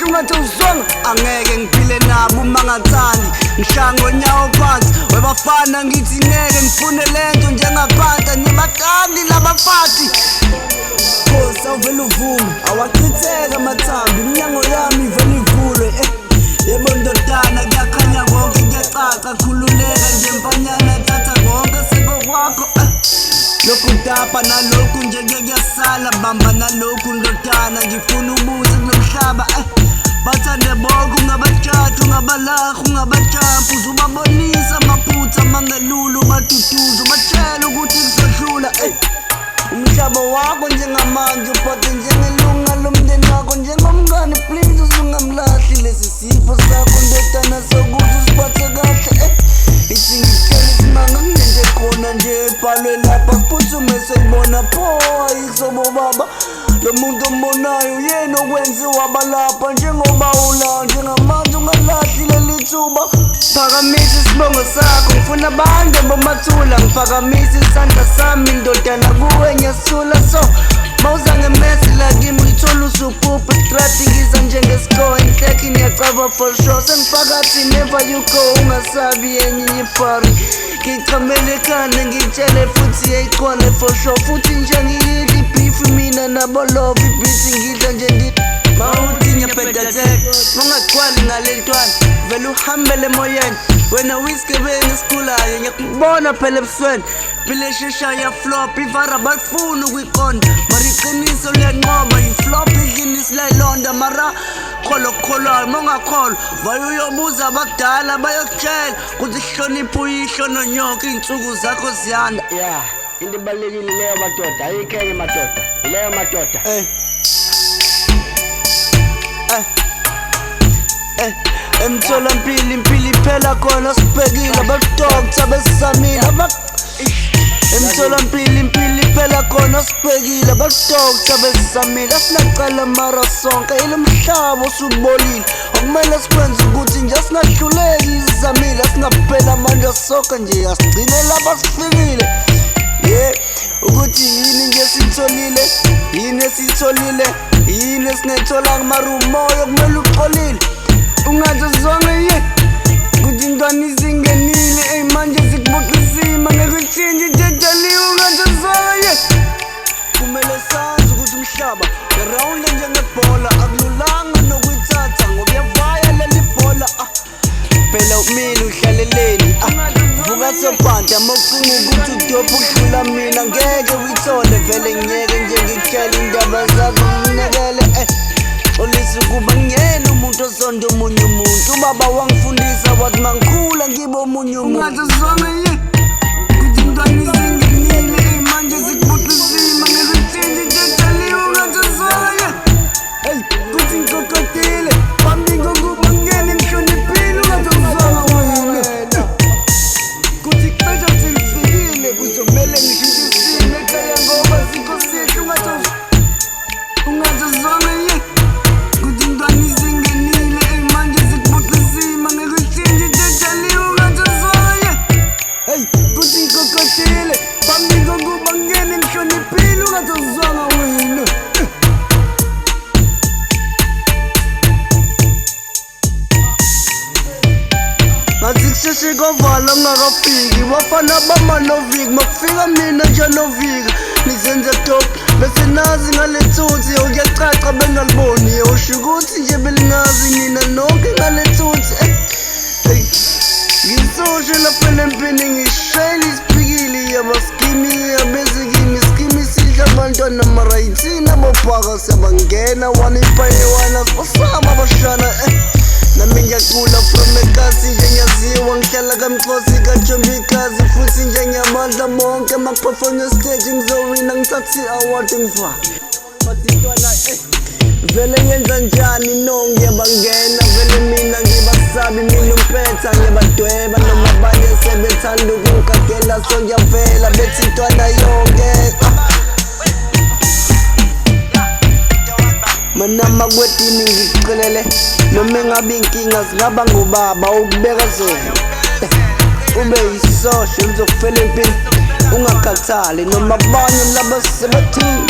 ungathi uzwanga angeke ngiphile nabo uma ngathandi ngihlanga onyawo phansi webafana ngithi ngeke ngifune lento njengaphansi nibatandi labafati Khosi awuvele uvume awachitheka amathambi iminyango yami ivele ivulwe yebo ndodana kuyakhanya konke kuyacaca khululeka nje mfanyana thatha konke sekukwakho lokhu tapa nalokhu nje kuyasala bamba nalokhu ndodana ngifuna ubuze kulomhlaba bathande bonke ungabajaji ungabalahu ungabajampu uzubabonisa amaphutha mangelulu baduduza ubatshela ukuthi kuzodlula umhlaba wakho njengamanje uphathe njengelunga lomndeni wakho njengomngane please usungamlahli lesi sifo sakho ndodana sokuthi usiphathe kahle ithi ngitshela isimanga kunento khona nje ebhalwe lapha siphuthume seyibona pho ayikusobo baba lo muntu ombonayo uyena okwenziwa balapha njengoba ula njengamanje ungalahli leli thuba phakamisa isibongo sakho ngifuna abantu bomathula ngiphakamisa isandla sami ndodana kuwe nyasula so mawuza ngemesi lakimi ngithola usuphupha istrati ngiza njengescore inhleki ngiyacaba for sure sengiphakathi never you go ungasabi enye ipari ngichamele ekhanda ngitshele futhi yayikhona for sure futhi njengiyidla ibifi mina nabo love ibhithi ngidla nje mawuthi ngiyabhedatheka mungagcwali ngalentwana vele uhambele emoyeni wena wiskebeni esikhulayo ngiyakubona phela ebusweni phile shesha yaflop ivara balifuna ukuyiqonda mara iqiniso liyanqoba yiflop idlini silayilonda mara kholokholwayo mongakholwa vayo uyobuza abakudala bayokutshela kuthi hloniphe uyihlo nonyoka iy'nsuku zakho ziyanda into ibalulekile leyo madoda ayikhenye madoda ileyo madoda emtholampilo impilo iphela khona sibhekile abadokotha besamile emtholampilo impilo iphela khona sibhekile abadokotha besamile asinacala mara sonke ilomhlaba osubolile okumele sikwenze ukuthi nje singahluleki izamile asingaphela amandla sonke nje asigcine lapha sifikile ukuthi yini nje sitholile yini esitholile yini esingayitholanga mara umoya okumele uxolile ungathi zonke kuthi intwana izingenile manje zikubuqisima ngekuthinje ijejaliwe ungathi zonke kumele sazi ukuthi umhlaba erawundi njengebhola akululanga nokuyithatha ngoba uyavaya leli bhola phela umile uhlaleleni vuka sobhanda mawucinga ukuthi udopha ukudlula mina ngeke uyithole vele ngiyeke nje ngikutshela indaba zakho nginekele olisa ukuba ngiyena umuntu ozonda omunye umuntu ubaba wangifundisa wathi mangikhula ngibe omunye umuntu ungathi zonke kuthi intwana izingenile manje zikubuqisima ngekuthinje ijejaliwe ungathi zonke kuthi ngikokotile phambi kokuba ngene ngihloniphile ungathi zonke wena kuthi kusesha selifikile kuzomele ngishintshe isimo ekhaya ngoba sikho sihle ungathi zonke Sisi kovala ngakafiki wafana bamanoviki makufika mina njanovika nizenze top bese nazi ngalethutsi okuyacaca bengaliboni usho ukuthi nje belingazi nina nonke ngalethutsi ngisoshe lapha empini ngishayela isiphikili yabaskimi yabezikimi skimi sidla abantwana mara yithina bophaka siyabangena one ipayewana sibasaba abashana nami ngiyacula from ekasi njengaziwa ngihlala kamxhosi kajombikazi futhi njengiyamandla bonke makuperform stage ngizowina ngithathi award ngifake bathintwana vele yenza njani no ngiyabangena vele mina ngibasabi mina umpetha ngiyabadweba noma abanye sebethanda ukungikagela so ngiyavela bethintwana yonke manama kwetini ngikucelele noma engabe inkinga zingaba ngubaba ukubeka zona ube yisosho uzofela empini ungakhathali noma abanye laba sebathini